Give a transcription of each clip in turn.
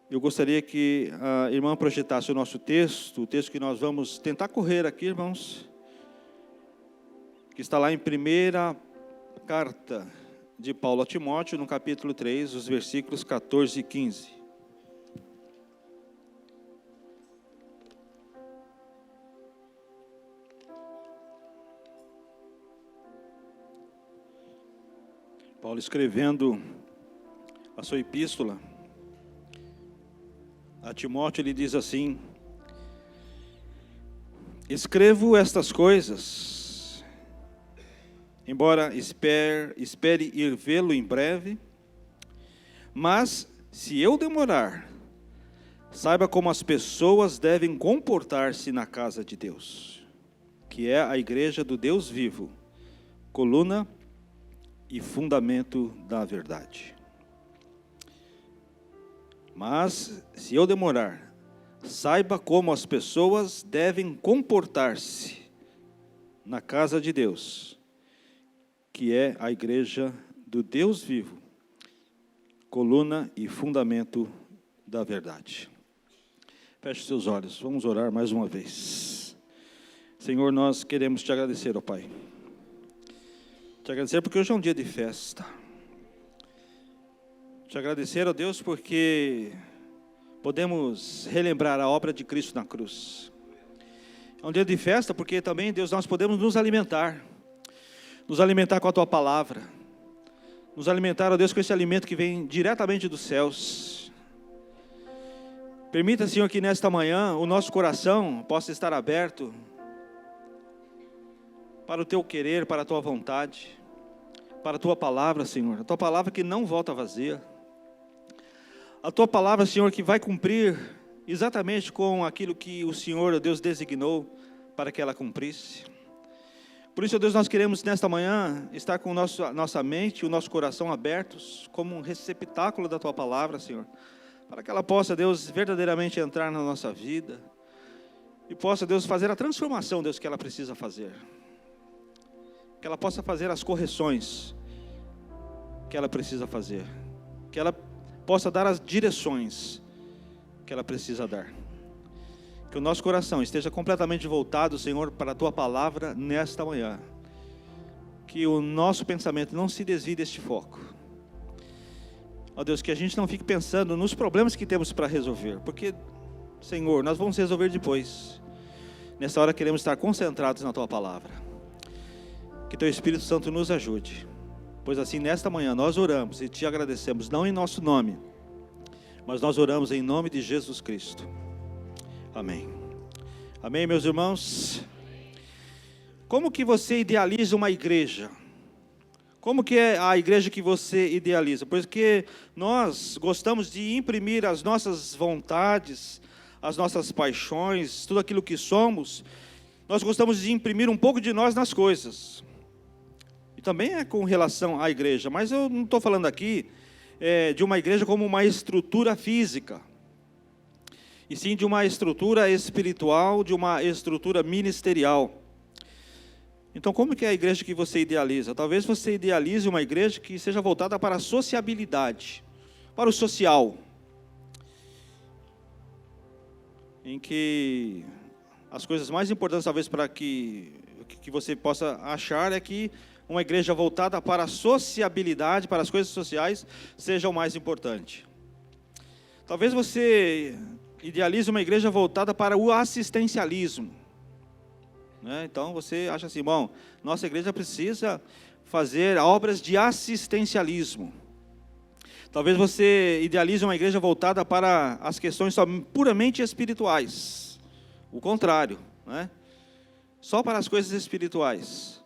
Eu gostaria que a irmã projetasse o nosso texto, o texto que nós vamos tentar correr aqui, irmãos, que está lá em primeira carta de Paulo a Timóteo, no capítulo 3, os versículos 14 e 15. Paulo escrevendo a sua epístola a Timóteo, ele diz assim: escrevo estas coisas, embora espere ir vê-lo em breve, mas se eu demorar, saiba como as pessoas devem comportar-se na casa de Deus, que é a igreja do Deus vivo, coluna e fundamento da verdade. Mas, se eu demorar, saiba como as pessoas devem comportar-se na casa de Deus, que é a igreja do Deus vivo, coluna e fundamento da verdade. Feche seus olhos, vamos orar mais uma vez. Senhor, nós queremos te agradecer, ó Pai. Te agradecer porque hoje é um dia de festa. Te agradecer, ó Deus, porque podemos relembrar a obra de Cristo na cruz. É um dia de festa porque também, Deus, nós podemos nos alimentar com a Tua palavra, nos alimentar, ó Deus, com esse alimento que vem diretamente dos céus. Permita, Senhor, que nesta manhã o nosso coração possa estar aberto para o Teu querer, para a Tua vontade, para a Tua palavra, Senhor, a Tua palavra que não volta vazia. A Tua palavra, Senhor, que vai cumprir exatamente com aquilo que o Senhor, ó Deus, designou para que ela cumprisse. Por isso, ó Deus, nós queremos nesta manhã estar com nossa mente e o nosso coração abertos como um receptáculo da Tua palavra, Senhor, para que ela possa, Deus, verdadeiramente entrar na nossa vida e possa, Deus, fazer a transformação, Deus, que ela precisa fazer. Que ela possa fazer as correções que ela precisa fazer, que ela possa dar as direções que ela precisa dar. Que o nosso coração esteja completamente voltado, Senhor, para a Tua palavra nesta manhã. Que o nosso pensamento não se desvie deste foco. Ó Deus, que a gente não fique pensando nos problemas que temos para resolver, porque, Senhor, nós vamos resolver depois. Nessa hora queremos estar concentrados na Tua palavra. Que Teu Espírito Santo nos ajude. Pois assim, nesta manhã, nós oramos e Te agradecemos, não em nosso nome, mas nós oramos em nome de Jesus Cristo. Amém. Amém, meus irmãos? Como que você idealiza uma igreja? Como que é a igreja que você idealiza? Porque nós gostamos de imprimir as nossas vontades, as nossas paixões, tudo aquilo que somos, nós gostamos de imprimir um pouco de nós nas coisas. Também é com relação à igreja, mas eu não estou falando aqui de uma igreja como uma estrutura física, e sim de uma estrutura espiritual, de uma estrutura ministerial. Então, como que é a igreja que você idealiza? Talvez você idealize uma igreja que seja voltada para a sociabilidade, para o social, em que as coisas mais importantes, talvez, para que você possa achar é que uma igreja voltada para a sociabilidade, para as coisas sociais, seja o mais importante. Talvez você idealize uma igreja voltada para o assistencialismo, né? Então você acha assim, bom, nossa igreja precisa fazer obras de assistencialismo. Talvez você idealize uma igreja voltada para as questões só puramente espirituais. O contrário, né? Só para as coisas espirituais.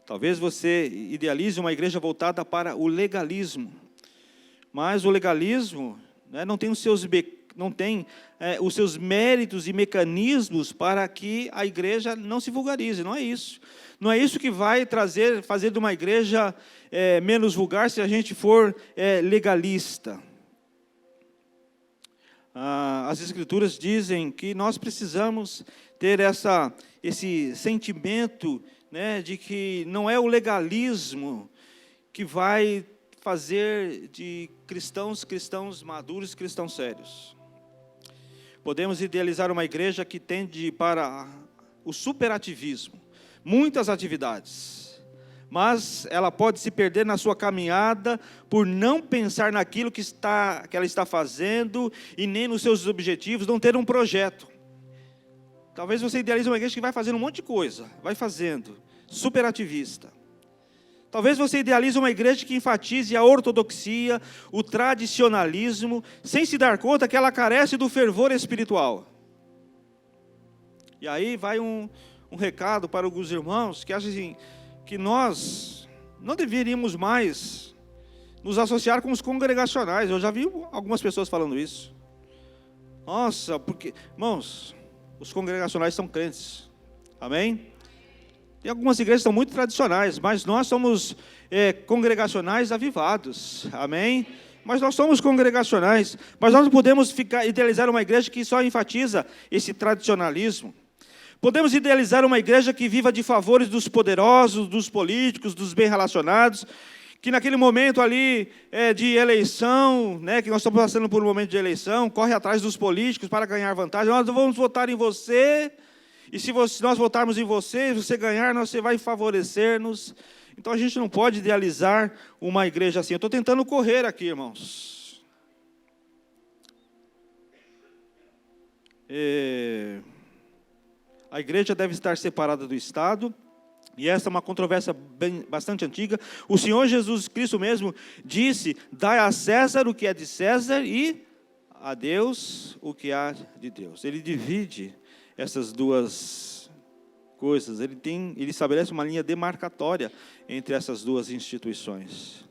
Talvez você idealize uma igreja voltada para o legalismo, mas o legalismo, né, não tem os seus méritos e mecanismos para que a igreja não se vulgarize, não é isso. Não é isso que vai fazer de uma igreja menos vulgar se a gente for legalista. As Escrituras dizem que nós precisamos ter esse sentimento, né, de que não é o legalismo que vai fazer de cristãos maduros, cristãos sérios. Podemos idealizar uma igreja que tende para o superativismo, muitas atividades, mas ela pode se perder na sua caminhada por não pensar naquilo que ela está fazendo e nem nos seus objetivos, não ter um projeto. Talvez você idealize uma igreja que vai fazendo um monte de coisa, vai fazendo, superativista. Talvez você idealize uma igreja que enfatize a ortodoxia, o tradicionalismo, sem se dar conta que ela carece do fervor espiritual. E aí vai um recado para alguns irmãos que acham assim, que nós não deveríamos mais nos associar com os congregacionais. Eu já vi algumas pessoas falando isso. Nossa, porque, irmãos, os congregacionais são crentes. Amém? Tem algumas igrejas que são muito tradicionais, mas nós somos congregacionais avivados, amém? Mas nós somos congregacionais, mas nós não podemos idealizar uma igreja que só enfatiza esse tradicionalismo. Podemos idealizar uma igreja que viva de favores dos poderosos, dos políticos, dos bem relacionados, que naquele momento ali de eleição, né, que nós estamos passando por um momento de eleição, corre atrás dos políticos para ganhar vantagem. Nós vamos votar em você. E se nós votarmos em você, você ganhar, você vai favorecer-nos. Então a gente não pode idealizar uma igreja assim. Eu estou tentando correr aqui, irmãos. A igreja deve estar separada do Estado. E essa é uma controvérsia bastante antiga. O Senhor Jesus Cristo mesmo disse, dai a César o que é de César e a Deus o que há de Deus. Ele divide essas duas coisas, ele estabelece uma linha demarcatória entre essas duas instituições.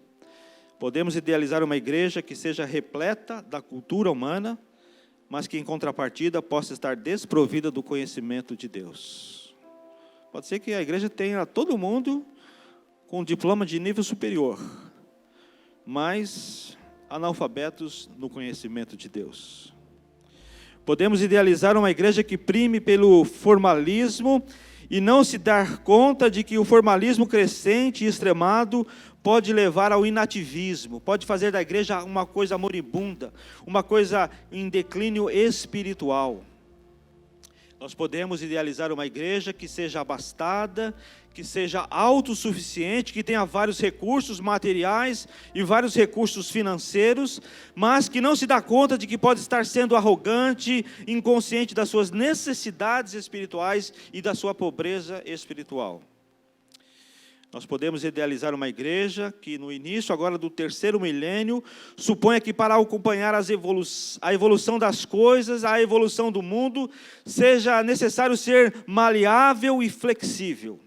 Podemos idealizar uma igreja que seja repleta da cultura humana, mas que em contrapartida possa estar desprovida do conhecimento de Deus. Pode ser que a igreja tenha todo mundo com diploma de nível superior, mas analfabetos no conhecimento de Deus. Podemos idealizar uma igreja que prime pelo formalismo e não se dar conta de que o formalismo crescente e extremado pode levar ao inativismo, pode fazer da igreja uma coisa moribunda, uma coisa em declínio espiritual. Nós podemos idealizar uma igreja que seja abastada, que seja autossuficiente, que tenha vários recursos materiais e vários recursos financeiros, mas que não se dá conta de que pode estar sendo arrogante, inconsciente das suas necessidades espirituais e da sua pobreza espiritual. Nós podemos idealizar uma igreja que no início agora do terceiro milênio, suponha que para acompanhar a evolução das coisas, a evolução do mundo, seja necessário ser maleável e flexível.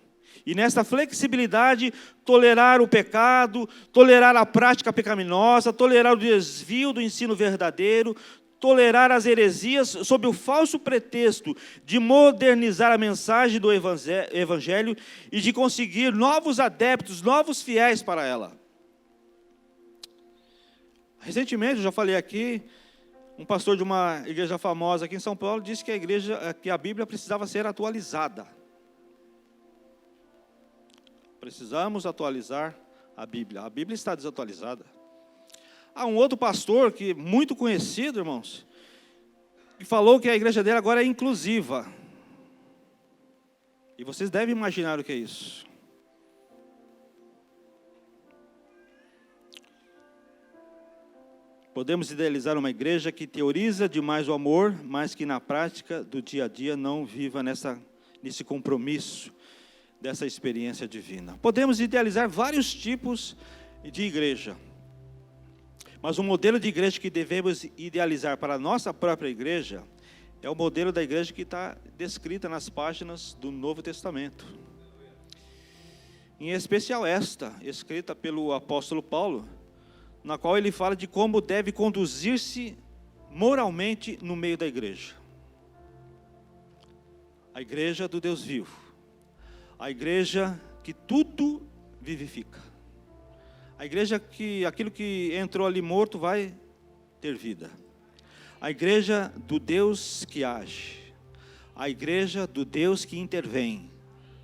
E nessa flexibilidade, tolerar o pecado, tolerar a prática pecaminosa, tolerar o desvio do ensino verdadeiro, tolerar as heresias sob o falso pretexto de modernizar a mensagem do Evangelho e de conseguir novos adeptos, novos fiéis para ela. Recentemente, eu já falei aqui, um pastor de uma igreja famosa aqui em São Paulo disse que a Bíblia precisava ser atualizada. Precisamos atualizar a Bíblia. A Bíblia está desatualizada. Há um outro pastor, que muito conhecido, irmãos, que falou que a igreja dele agora é inclusiva. E vocês devem imaginar o que é isso. Podemos idealizar uma igreja que teoriza demais o amor, mas que na prática do dia a dia não viva nesse compromisso dessa experiência divina. Podemos idealizar vários tipos de igreja. Mas o modelo de igreja que devemos idealizar para a nossa própria igreja é o modelo da igreja que está descrita nas páginas do Novo Testamento. Em especial esta, escrita pelo apóstolo Paulo, na qual ele fala de como deve conduzir-se moralmente no meio da igreja. A igreja do Deus vivo. A igreja que tudo vivifica. A igreja que aquilo que entrou ali morto vai ter vida. A igreja do Deus que age. A igreja do Deus que intervém.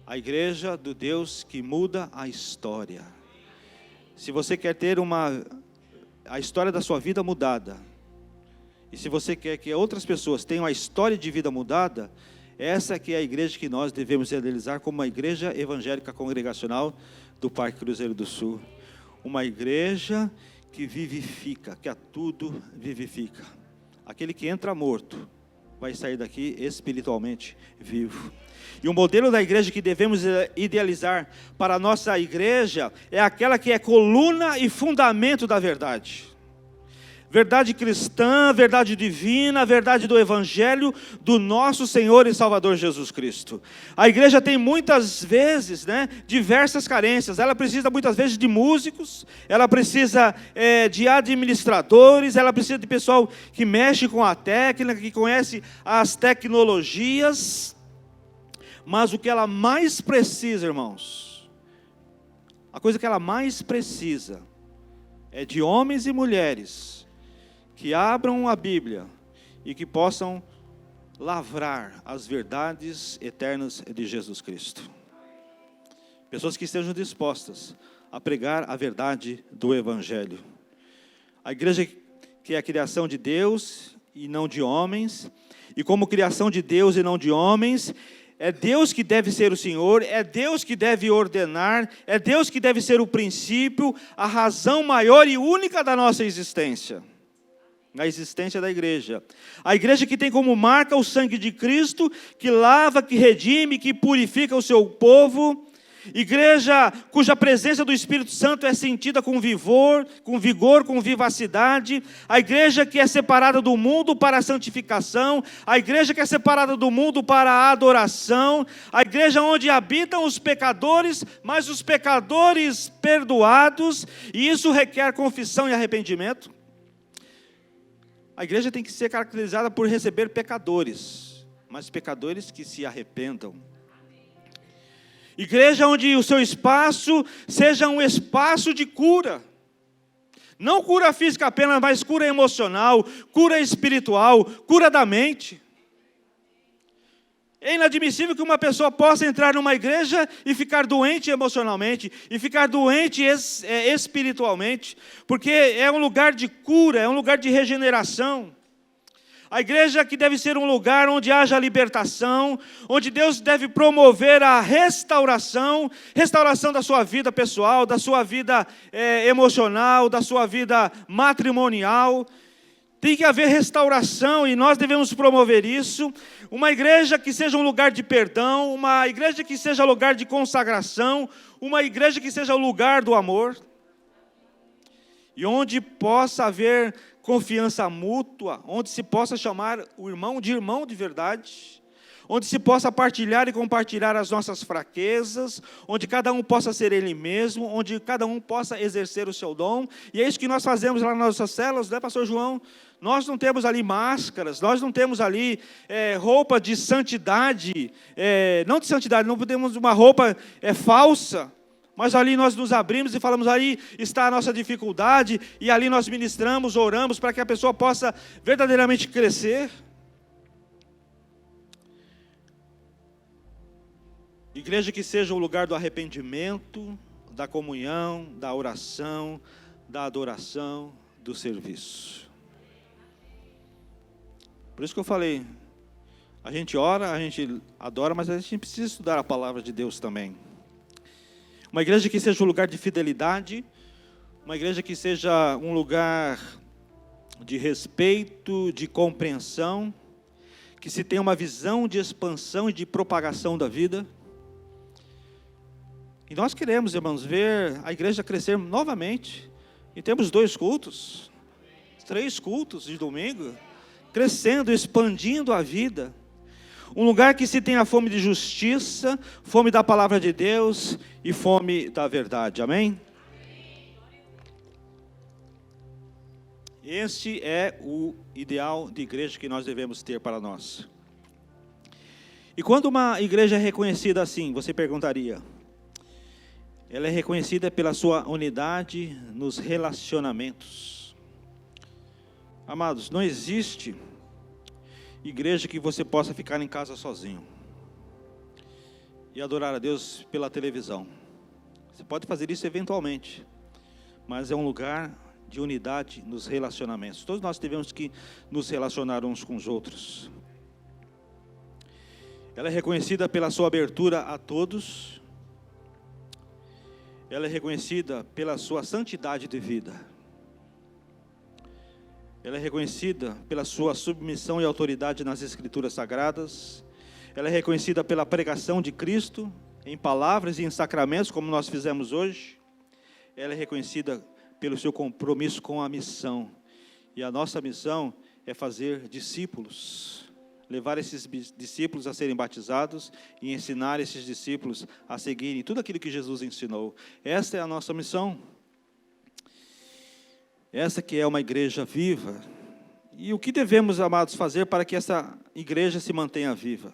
A igreja do Deus que muda a história. Se você quer ter a história da sua vida mudada, e se você quer que outras pessoas tenham a história de vida mudada, essa que é a igreja que nós devemos idealizar como uma igreja evangélica congregacional do Parque Cruzeiro do Sul. Uma igreja que vivifica, que a tudo vivifica. Aquele que entra morto vai sair daqui espiritualmente vivo. E o modelo da igreja que devemos idealizar para a nossa igreja é aquela que é coluna e fundamento da verdade. Verdade cristã, verdade divina, verdade do Evangelho do nosso Senhor e Salvador Jesus Cristo. A igreja tem muitas vezes, diversas carências. Ela precisa muitas vezes de músicos, ela precisa de administradores, ela precisa de pessoal que mexe com a técnica, que conhece as tecnologias. Mas o que ela mais precisa, irmãos, a coisa que ela mais precisa é de homens e mulheres que abram a Bíblia e que possam lavrar as verdades eternas de Jesus Cristo. Pessoas que estejam dispostas a pregar a verdade do Evangelho. A igreja que é a criação de Deus e não de homens, e como criação de Deus e não de homens, é Deus que deve ser o Senhor, é Deus que deve ordenar, é Deus que deve ser o princípio, a razão maior e única da nossa existência. Na existência da igreja. A igreja que tem como marca o sangue de Cristo, que lava, que redime, que purifica o seu povo. Igreja cuja presença do Espírito Santo é sentida com vigor, com vivacidade. A igreja que é separada do mundo para a santificação. A igreja que é separada do mundo para a adoração. A igreja onde habitam os pecadores, mas os pecadores perdoados. E isso requer confissão e arrependimento. A igreja tem que ser caracterizada por receber pecadores, mas pecadores que se arrependam. Igreja onde o seu espaço seja um espaço de cura. Não cura física apenas, mas cura emocional, cura espiritual, cura da mente. É inadmissível que uma pessoa possa entrar numa igreja e ficar doente emocionalmente, e ficar doente espiritualmente, porque é um lugar de cura, é um lugar de regeneração. A igreja que deve ser um lugar onde haja libertação, onde Deus deve promover a restauração da sua vida pessoal, da sua vida emocional, da sua vida matrimonial. Tem que haver restauração e nós devemos promover isso. Uma igreja que seja um lugar de perdão, uma igreja que seja lugar de consagração, uma igreja que seja o lugar do amor. E onde possa haver confiança mútua, onde se possa chamar o irmão de verdade, onde se possa partilhar e compartilhar as nossas fraquezas, onde cada um possa ser ele mesmo, onde cada um possa exercer o seu dom. E é isso que nós fazemos lá nas nossas células, pastor João? Nós não temos ali máscaras, nós não temos ali roupa de santidade, não de santidade, não temos uma roupa falsa, mas ali nós nos abrimos e falamos, aí está a nossa dificuldade, e ali nós ministramos, oramos, para que a pessoa possa verdadeiramente crescer. Igreja que seja o lugar do arrependimento, da comunhão, da oração, da adoração, do serviço. Por isso que eu falei, a gente ora, a gente adora, mas a gente precisa estudar a palavra de Deus também. Uma igreja que seja um lugar de fidelidade, uma igreja que seja um lugar de respeito, de compreensão, que se tenha uma visão de expansão e de propagação da vida. E nós queremos, irmãos, ver a igreja crescer novamente. E temos 2 cultos, 3 cultos de domingo, crescendo, expandindo a vida. Um lugar que se tenha fome de justiça, fome da palavra de Deus e fome da verdade. Amém? Este é o ideal de igreja que nós devemos ter para nós. E quando uma igreja é reconhecida assim, você perguntaria, ela é reconhecida pela sua unidade nos relacionamentos. Amados, não existe igreja que você possa ficar em casa sozinho e adorar a Deus pela televisão. Você pode fazer isso eventualmente, mas é um lugar de unidade nos relacionamentos. Todos nós devemos que nos relacionar uns com os outros. Ela é reconhecida pela sua abertura a todos. Ela é reconhecida pela sua santidade de vida. Ela é reconhecida pela sua submissão e autoridade nas Escrituras Sagradas. Ela é reconhecida pela pregação de Cristo, em palavras e em sacramentos, como nós fizemos hoje. Ela é reconhecida pelo seu compromisso com a missão. E a nossa missão é fazer discípulos. Levar esses discípulos a serem batizados e ensinar esses discípulos a seguirem tudo aquilo que Jesus ensinou. Esta é a nossa missão. Essa que é uma igreja viva. E o que devemos, amados, fazer para que essa igreja se mantenha viva?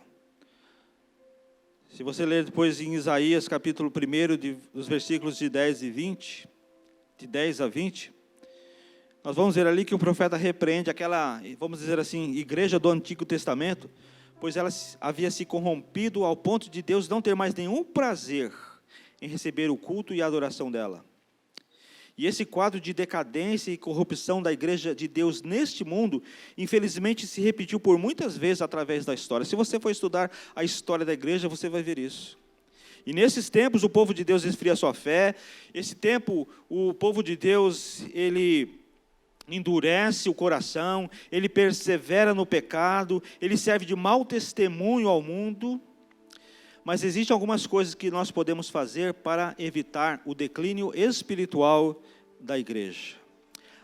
Se você ler depois em Isaías, capítulo 1, dos versículos de 10 e 20, de 10 a 20, nós vamos ver ali que o profeta repreende aquela, vamos dizer assim, igreja do Antigo Testamento, pois ela havia se corrompido ao ponto de Deus não ter mais nenhum prazer em receber o culto e a adoração dela. E esse quadro de decadência e corrupção da igreja de Deus neste mundo, infelizmente se repetiu por muitas vezes através da história. Se você for estudar a história da igreja, você vai ver isso. E nesses tempos o povo de Deus esfria sua fé. Esse tempo o povo de Deus, ele endurece o coração, ele persevera no pecado, ele serve de mau testemunho ao mundo. Mas existem algumas coisas que nós podemos fazer para evitar o declínio espiritual da igreja.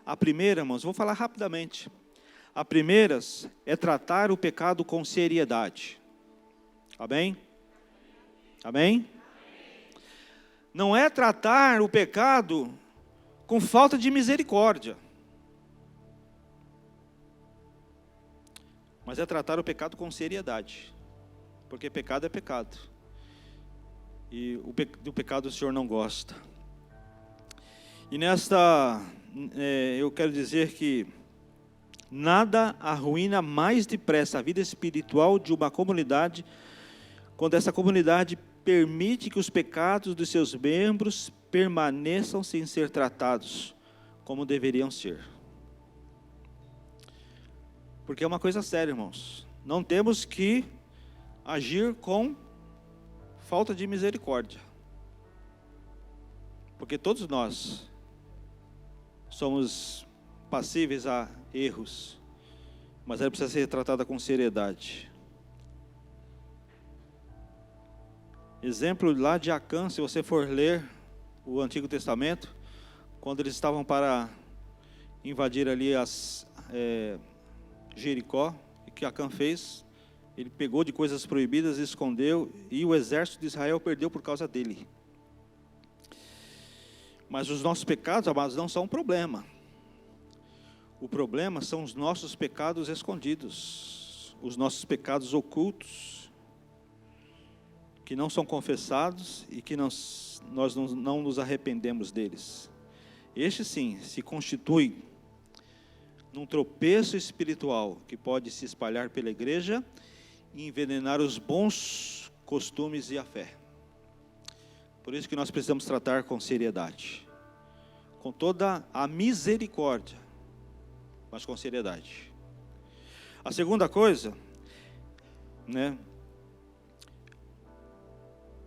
A primeira, irmãos, vou falar rapidamente. A primeira é tratar o pecado com seriedade. Amém? Amém? Não é tratar o pecado com falta de misericórdia, mas é tratar o pecado com seriedade, porque pecado é pecado, e do pecado o Senhor não gosta. E eu quero dizer que nada arruína mais depressa a vida espiritual de uma comunidade, quando essa comunidade permite que os pecados dos seus membros permaneçam sem ser tratados como deveriam ser. Porque é uma coisa séria, irmãos. Não temos que agir com falta de misericórdia. Porque todos nós somos passíveis a erros, mas ela precisa ser tratada com seriedade. Exemplo lá de Acã, se você for ler o Antigo Testamento, quando eles estavam para invadir ali Jericó, o que Acã fez? Ele pegou de coisas proibidas, escondeu, e o exército de Israel perdeu por causa dele. Mas os nossos pecados, amados, não são um problema. O problema são os nossos pecados escondidos, os nossos pecados ocultos, que não são confessados e que nós não nos arrependemos deles. Este sim se constitui num tropeço espiritual que pode se espalhar pela igreja e envenenar os bons costumes e a fé. Por isso que nós precisamos tratar com seriedade, com toda a misericórdia, mas com seriedade. A segunda coisa,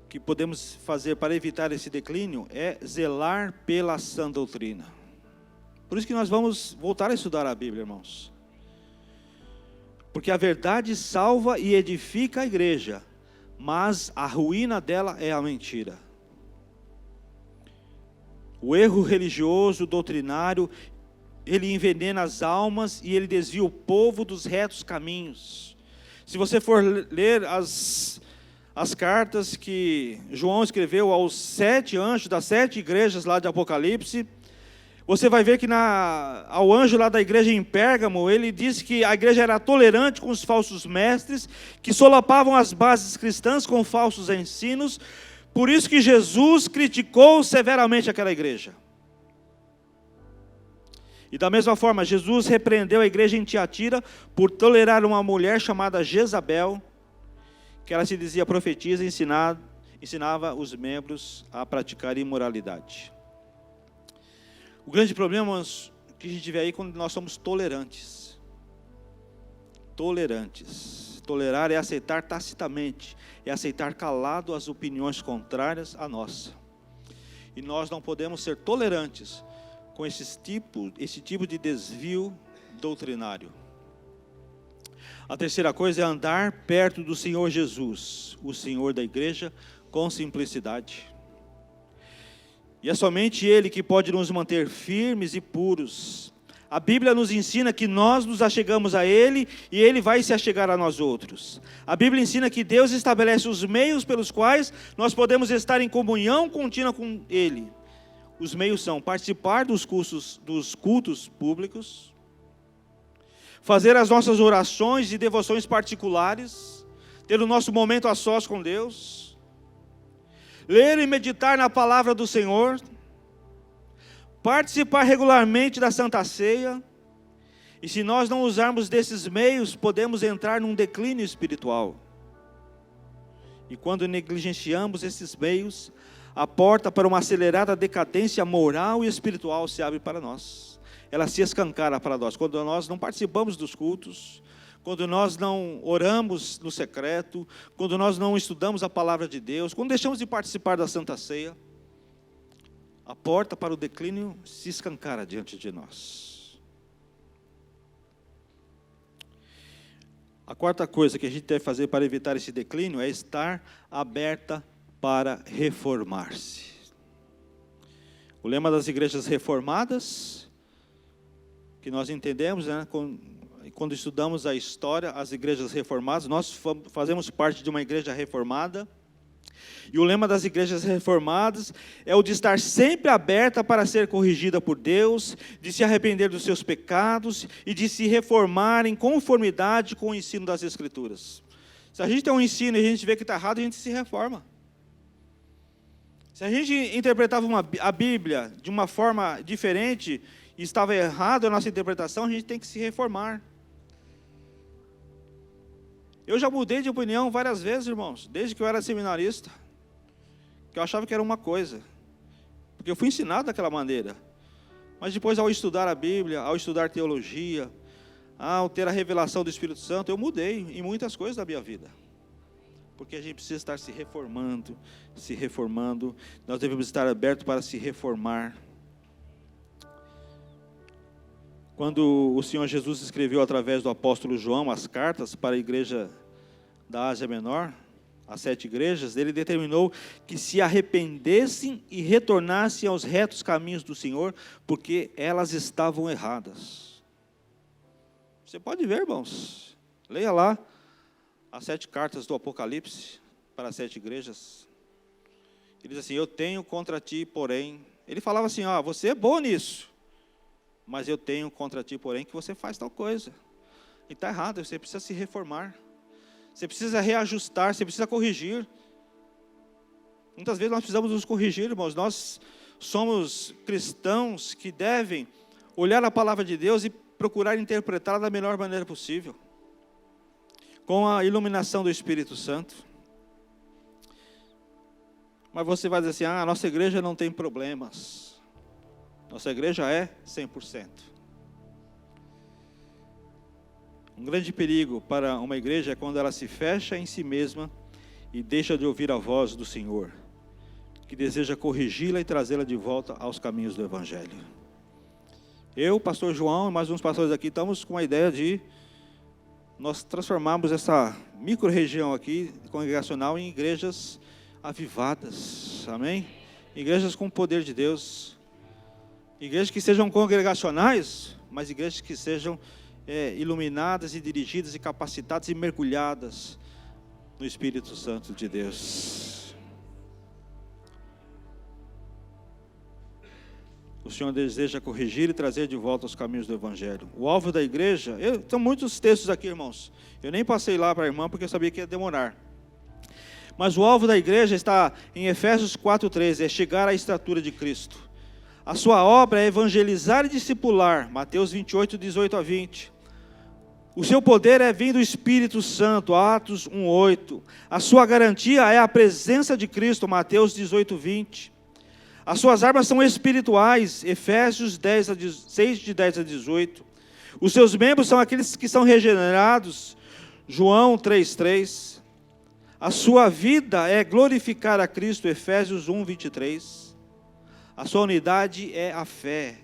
que podemos fazer para evitar esse declínio é zelar pela sã doutrina. Por isso que nós vamos voltar a estudar a Bíblia, irmãos. Porque a verdade salva e edifica a igreja, mas a ruína dela é a mentira. O erro religioso, doutrinário, ele envenena as almas e ele desvia o povo dos retos caminhos. Se você for ler as cartas que João escreveu aos 7 anjos das 7 igrejas lá de Apocalipse, você vai ver que ao anjo lá da igreja em Pérgamo, ele disse que a igreja era tolerante com os falsos mestres, que solapavam as bases cristãs com falsos ensinos. Por isso que Jesus criticou severamente aquela igreja. E da mesma forma, Jesus repreendeu a igreja em Tiatira por tolerar uma mulher chamada Jezabel, que ela se dizia profetisa e ensinava os membros a praticar imoralidade. O grande problema que a gente vê aí é quando nós somos tolerantes. Tolerantes. Tolerar é aceitar tacitamente, é aceitar calado as opiniões contrárias à nossa. E nós não podemos ser tolerantes com esse tipo de desvio doutrinário. A terceira coisa é andar perto do Senhor Jesus, o Senhor da igreja, com simplicidade. E é somente Ele que pode nos manter firmes e puros. A Bíblia nos ensina que nós nos achegamos a Ele e Ele vai se achegar a nós outros. A Bíblia ensina que Deus estabelece os meios pelos quais nós podemos estar em comunhão contínua com Ele. Os meios são participar dos cultos públicos, fazer as nossas orações e devoções particulares, ter o nosso momento a sós com Deus, ler e meditar na palavra do Senhor, participar regularmente da Santa Ceia. E se nós não usarmos desses meios, podemos entrar num declínio espiritual. E quando negligenciamos esses meios, a porta para uma acelerada decadência moral e espiritual se abre para nós. Ela se escancara para nós. Quando nós não participamos dos cultos, quando nós não oramos no secreto, quando nós não estudamos a palavra de Deus, quando deixamos de participar da Santa Ceia, a porta para o declínio se escancara diante de nós. A quarta coisa que a gente deve fazer para evitar esse declínio é estar aberta para reformar-se. O lema das igrejas reformadas, que nós entendemos, né, quando estudamos a história, as igrejas reformadas, nós fazemos parte de uma igreja reformada, e o lema das igrejas reformadas é o de estar sempre aberta para ser corrigida por Deus, de se arrepender dos seus pecados e de se reformar em conformidade com o ensino das Escrituras. Se a gente tem um ensino e a gente vê que está errado, a gente se reforma. Se a gente interpretava a Bíblia de uma forma diferente e estava errado a nossa interpretação, a gente tem que se reformar. Eu já mudei de opinião várias vezes, irmãos, desde que eu era seminarista, que eu achava que era uma coisa, porque eu fui ensinado daquela maneira. Mas depois, ao estudar a Bíblia, ao estudar teologia, ao ter a revelação do Espírito Santo, eu mudei em muitas coisas da minha vida. Porque a gente precisa estar se reformando, nós devemos estar abertos para se reformar. Quando o Senhor Jesus escreveu através do apóstolo João as cartas para a igreja da Ásia Menor, as 7 igrejas, ele determinou que se arrependessem e retornassem aos retos caminhos do Senhor, porque elas estavam erradas. Você pode ver, irmãos, leia lá as 7 cartas do Apocalipse para as 7 igrejas. Ele diz assim: eu tenho contra ti, porém. Ele falava assim: você é bom nisso, mas eu tenho contra ti, porém, que você faz tal coisa. E está errado, você precisa se reformar. Você precisa reajustar, você precisa corrigir. Muitas vezes nós precisamos nos corrigir, irmãos. Nós somos cristãos que devem olhar a palavra de Deus e procurar interpretá-la da melhor maneira possível, com a iluminação do Espírito Santo. Mas você vai dizer assim: a nossa igreja não tem problemas. Nossa igreja é 100%. Um grande perigo para uma igreja é quando ela se fecha em si mesma e deixa de ouvir a voz do Senhor, que deseja corrigi-la e trazê-la de volta aos caminhos do Evangelho. Eu, pastor João e mais uns pastores aqui, estamos com a ideia de nós transformarmos essa micro-região aqui, congregacional, em igrejas avivadas, amém? Igrejas com o poder de Deus. Igrejas que sejam congregacionais, mas igrejas que sejam iluminadas e dirigidas e capacitadas e mergulhadas no Espírito Santo de Deus. O Senhor deseja corrigir e trazer de volta os caminhos do Evangelho. O alvo da igreja, tem muitos textos aqui, irmãos. Eu nem passei lá para a irmã porque eu sabia que ia demorar. Mas o alvo da igreja está em Efésios 4:13, é chegar à estatura de Cristo. A sua obra é evangelizar e discipular, Mateus 28:18-20. O seu poder é vir do Espírito Santo, Atos 1:8. A sua garantia é a presença de Cristo, Mateus 18:20. As suas armas são espirituais, Efésios 6, de 10 a 18. Os seus membros são aqueles que são regenerados, João 3:3. A sua vida é glorificar a Cristo, Efésios 1, 23. A sua unidade é a fé,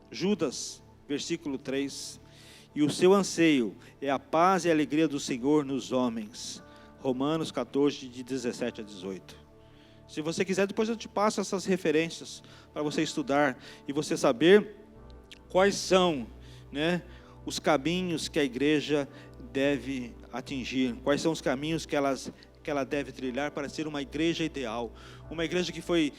Judas, versículo 3. E o seu anseio é a paz e a alegria do Senhor nos homens, Romanos 14, de 17 a 18. Se você quiser, depois eu te passo essas referências para você estudar e você saber quais são, os caminhos que a igreja deve atingir, quais são os caminhos que ela deve trilhar para ser uma igreja ideal, uma igreja que foi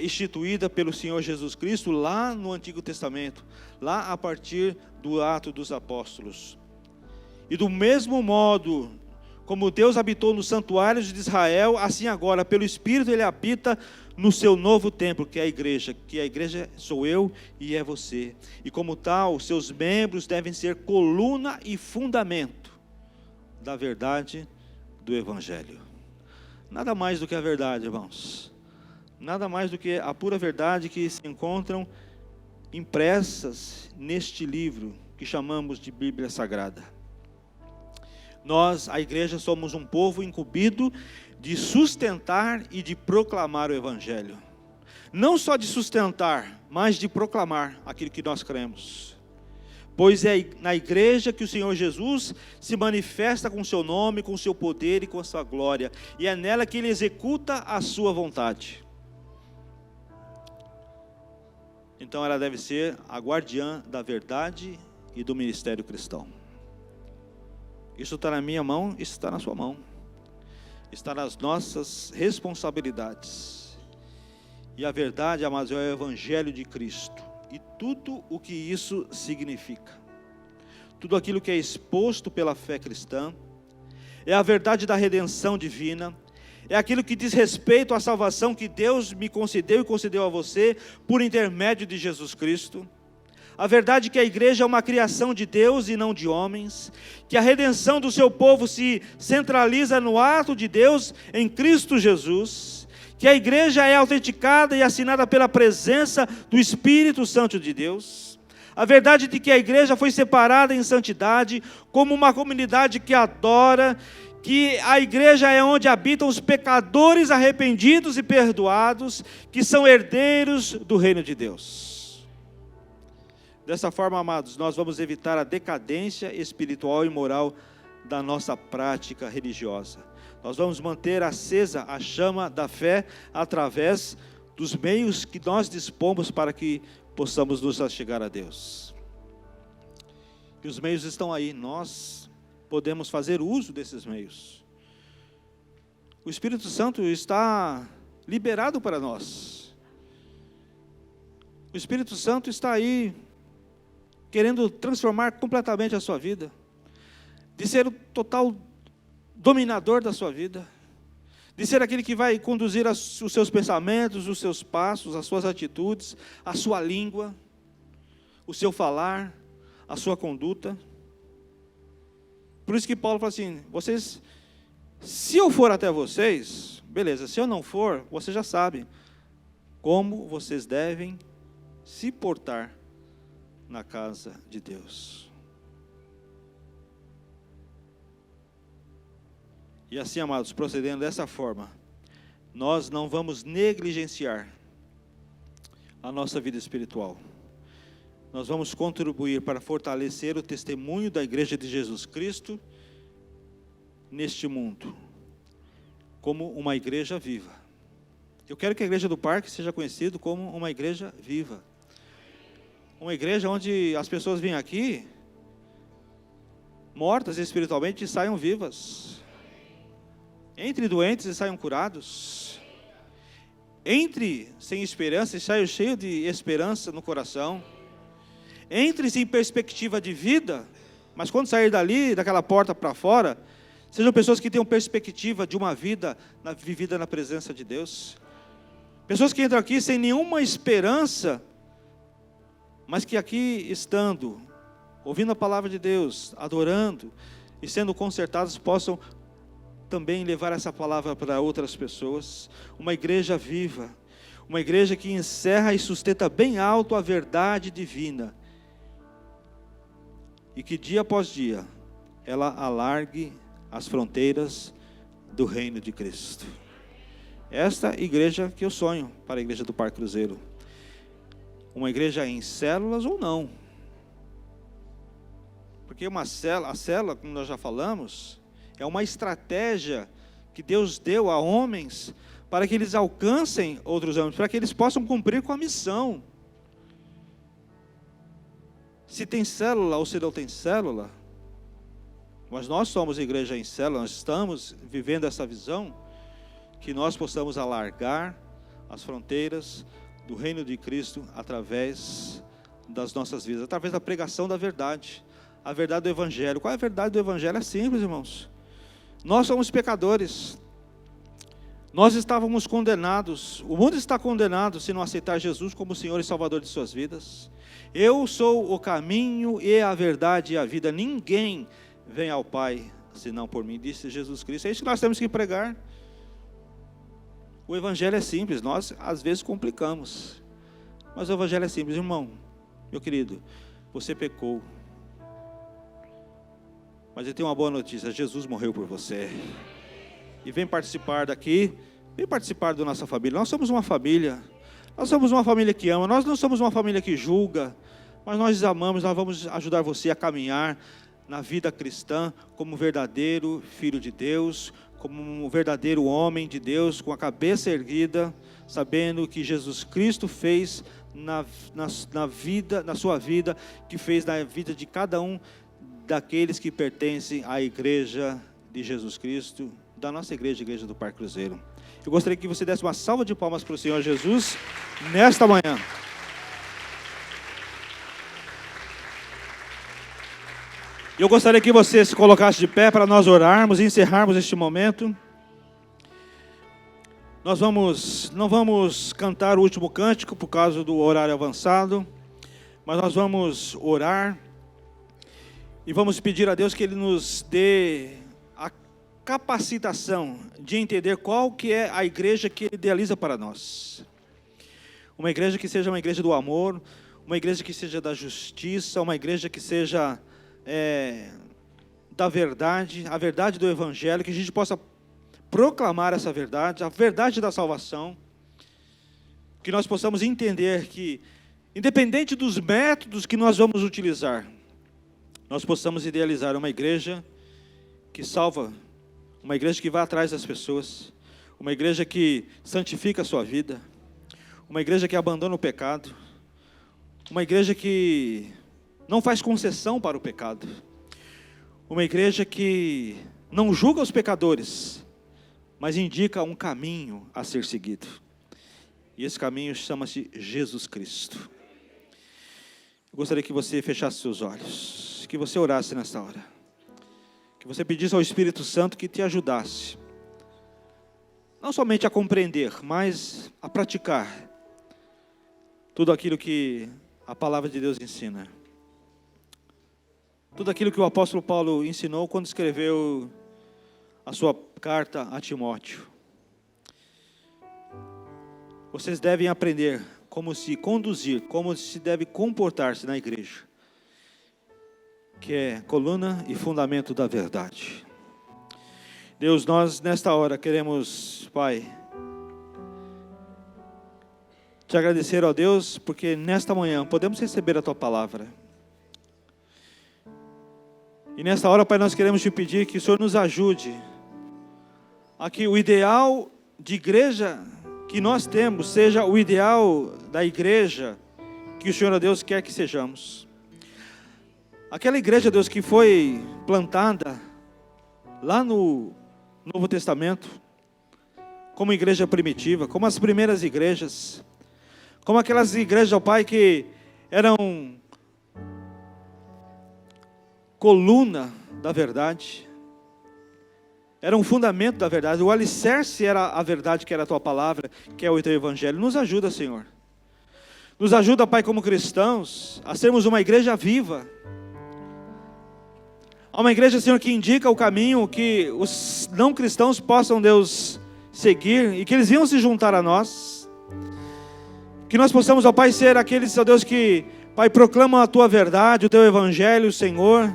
instituída pelo Senhor Jesus Cristo lá no Antigo Testamento, lá a partir do Ato dos Apóstolos. E do mesmo modo como Deus habitou nos santuários de Israel, assim agora, pelo Espírito, Ele habita no seu novo templo, que é a igreja sou eu e é você. E como tal, seus membros devem ser coluna e fundamento da verdade do Evangelho. Nada mais do que a verdade, irmãos. Nada mais do que a pura verdade que se encontram impressas neste livro que chamamos de Bíblia Sagrada. Nós, a igreja, somos um povo incumbido de sustentar e de proclamar o Evangelho. Não só de sustentar, mas de proclamar aquilo que nós cremos. Pois é na igreja que o Senhor Jesus se manifesta com o seu nome, com o seu poder e com a sua glória. E é nela que Ele executa a sua vontade. Então ela deve ser a guardiã da verdade e do ministério cristão. Isso está na minha mão, isso está na sua mão. Está nas nossas responsabilidades. E a verdade, amados, é o Evangelho de Cristo. E tudo o que isso significa. Tudo aquilo que é exposto pela fé cristã. É a verdade da redenção divina. É aquilo que diz respeito à salvação que Deus me concedeu e concedeu a você por intermédio de Jesus Cristo. A verdade é que a igreja é uma criação de Deus e não de homens, que a redenção do seu povo se centraliza no ato de Deus em Cristo Jesus, que a igreja é autenticada e assinada pela presença do Espírito Santo de Deus. A verdade de que a igreja foi separada em santidade como uma comunidade que adora, que a igreja é onde habitam os pecadores arrependidos e perdoados, que são herdeiros do reino de Deus. Dessa forma, amados, nós vamos evitar a decadência espiritual e moral da nossa prática religiosa. Nós vamos manter acesa a chama da fé através dos meios que nós dispomos para que possamos nos achegar a Deus. E os meios estão aí, nós podemos fazer uso desses meios. O Espírito Santo está liberado para nós. O Espírito Santo está aí, querendo transformar completamente a sua vida, de ser o total dominador da sua vida, de ser aquele que vai conduzir os seus pensamentos, os seus passos, as suas atitudes, a sua língua, o seu falar, a sua conduta. Por isso que Paulo fala assim, vocês, se eu for até vocês, beleza, se eu não for, você já sabe como vocês devem se portar na casa de Deus. E assim, amados, procedendo dessa forma, nós não vamos negligenciar a nossa vida espiritual. Nós vamos contribuir para fortalecer o testemunho da igreja de Jesus Cristo neste mundo, como uma igreja viva. Eu quero que a igreja do Parque seja conhecida como uma igreja viva. Uma igreja onde as pessoas vêm aqui, mortas espiritualmente, e saiam vivas. Entre doentes e saiam curados. Entre sem esperança e saiam cheios de esperança no coração. Entre sem perspectiva de vida, mas quando sair dali, daquela porta para fora, sejam pessoas que tenham perspectiva de uma vida vivida na presença de Deus. Pessoas que entram aqui sem nenhuma esperança, mas que aqui estando, ouvindo a palavra de Deus, adorando e sendo consertados, possam também levar essa palavra para outras pessoas. Uma igreja viva, Uma igreja que encerra e sustenta bem alto a verdade divina. E que dia após dia, ela alargue as fronteiras do reino de Cristo. Esta igreja que eu sonho para a igreja do Parque Cruzeiro. Uma igreja em células ou não. Porque a célula, como nós já falamos, é uma estratégia que Deus deu a homens para que eles alcancem outros homens, para que eles possam cumprir com a missão. Se tem célula ou se não tem célula, mas nós somos igreja em célula, nós estamos vivendo essa visão, que nós possamos alargar as fronteiras do reino de Cristo através das nossas vidas, através da pregação da verdade, a verdade do Evangelho. Qual é a verdade do Evangelho? É simples, irmãos. Nós somos pecadores, nós estávamos condenados, o mundo está condenado se não aceitar Jesus como Senhor e Salvador de suas vidas. Eu sou o caminho e a verdade e a vida, ninguém vem ao Pai senão por mim, disse Jesus Cristo. É isso que nós temos que pregar. O Evangelho é simples, nós às vezes complicamos, mas o Evangelho é simples. Irmão, meu querido, você pecou, mas eu tenho uma boa notícia, Jesus morreu por você. E vem participar daqui, vem participar da nossa família. Nós somos uma família, nós somos uma família que ama, nós não somos uma família que julga, mas nós amamos, nós vamos ajudar você a caminhar na vida cristã como verdadeiro filho de Deus, como um verdadeiro homem de Deus, com a cabeça erguida, sabendo que Jesus Cristo fez na sua vida, que fez na vida de cada um daqueles que pertencem à igreja de Jesus Cristo, da nossa igreja, a igreja do Parque Cruzeiro. Eu gostaria que você desse uma salva de palmas para o Senhor Jesus nesta manhã. Eu gostaria que você se colocasse de pé para nós orarmos e encerrarmos este momento. Nós não vamos cantar o último cântico por causa do horário avançado, mas nós vamos orar e vamos pedir a Deus que Ele nos dê a capacitação de entender qual que é a igreja que Ele idealiza para nós. Uma igreja que seja uma igreja do amor, uma igreja que seja da justiça, uma igreja que seja da verdade, a verdade do Evangelho, que a gente possa proclamar essa verdade, a verdade da salvação, que nós possamos entender que, independente dos métodos que nós vamos utilizar, nós possamos idealizar uma igreja que salva, uma igreja que vai atrás das pessoas, uma igreja que santifica a sua vida, uma igreja que abandona o pecado, uma igreja que não faz concessão para o pecado, uma igreja que não julga os pecadores, mas indica um caminho a ser seguido, e esse caminho chama-se Jesus Cristo. Eu gostaria que você fechasse seus olhos, que você orasse nesta hora, que você pedisse ao Espírito Santo que te ajudasse, não somente a compreender, mas a praticar tudo aquilo que a palavra de Deus ensina. Tudo aquilo que o apóstolo Paulo ensinou quando escreveu a sua carta a Timóteo. Vocês devem aprender como se conduzir, como se deve comportar-se na igreja, que é coluna e fundamento da verdade. Deus, nós nesta hora queremos, Pai, te agradecer, ó Deus, porque nesta manhã podemos receber a Tua palavra. E nesta hora, Pai, nós queremos te pedir que o Senhor nos ajude a que o ideal de igreja que nós temos seja o ideal da igreja que o Senhor, ó Deus, quer que sejamos. Aquela igreja, Deus, que foi plantada lá no Novo Testamento, como igreja primitiva, como as primeiras igrejas, como aquelas igrejas, ó Pai, que eram coluna da verdade, era um fundamento da verdade, o alicerce era a verdade, que era a Tua palavra, que é o Teu Evangelho. Nos ajuda, Senhor. Nos ajuda, Pai, como cristãos, a sermos uma igreja viva. Uma igreja, Senhor, que indica o caminho que os não cristãos possam, Deus, seguir, e que eles venham se juntar a nós. Que nós possamos, ó Pai, ser aqueles, ó Deus, que, Pai, proclamam a Tua verdade, o Teu Evangelho, Senhor.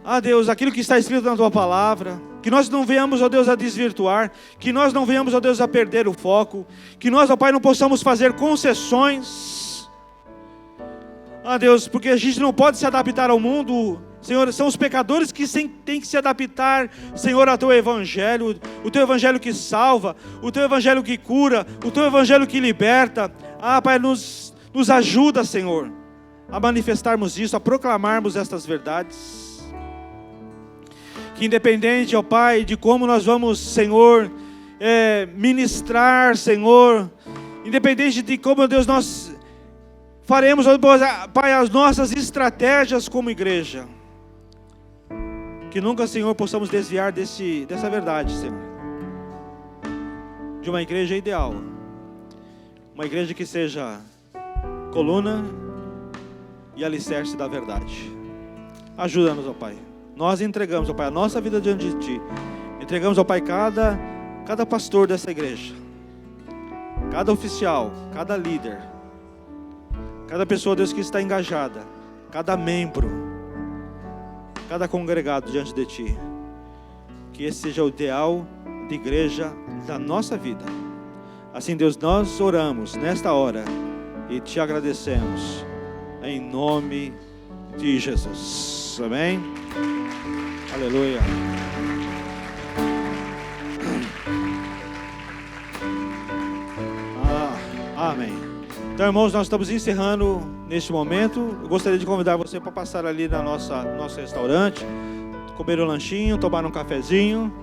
Ah, Deus, aquilo que está escrito na Tua Palavra. Que nós não venhamos, ó Deus, a desvirtuar. Que nós não venhamos, ó Deus, a perder o foco. Que nós, ó Pai, não possamos fazer concessões. Ah, Deus, porque a gente não pode se adaptar ao mundo. Senhor, são os pecadores que têm que se adaptar, Senhor, ao Teu Evangelho. O Teu Evangelho que salva. O Teu Evangelho que cura. O Teu Evangelho que liberta. Ah, Pai, nos ajuda, Senhor, a manifestarmos isso, a proclamarmos estas verdades. Que independente, ó Pai, de como nós vamos, Senhor, ministrar, Senhor, independente de como, Deus, nós faremos, ó Pai, as nossas estratégias como igreja, que nunca, Senhor, possamos desviar dessa verdade, Senhor, de uma igreja ideal, uma igreja que seja coluna e alicerce da verdade. Ajuda-nos, ó Pai. Nós entregamos, ó Pai, a nossa vida diante de Ti. Entregamos, ó Pai, cada pastor dessa igreja, cada oficial, cada líder, cada pessoa, Deus, que está engajada, cada membro, cada congregado diante de Ti. Que esse seja o ideal de igreja da nossa vida. Assim, Deus, nós oramos nesta hora e Te agradecemos em nome de Jesus. Amém? Aleluia. Amém. Então, irmãos, nós estamos encerrando neste momento. Eu gostaria de convidar você para passar ali no nosso restaurante, comer um lanchinho, tomar um cafezinho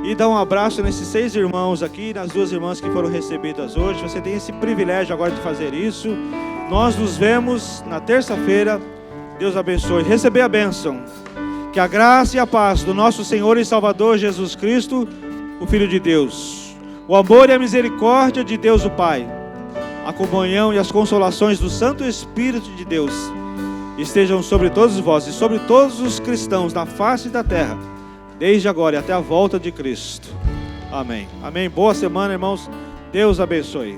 e dar um abraço nesses 6 irmãos aqui, nas 2 irmãs que foram recebidas hoje. Você tem esse privilégio agora de fazer isso. Nós nos vemos na terça-feira. Deus abençoe. Receber a bênção. Que a graça e a paz do nosso Senhor e Salvador Jesus Cristo, o Filho de Deus, o amor e a misericórdia de Deus o Pai, a comunhão e as consolações do Santo Espírito de Deus estejam sobre todos vós e sobre todos os cristãos na face da terra, desde agora e até a volta de Cristo. Amém. Amém. Boa semana, irmãos. Deus abençoe.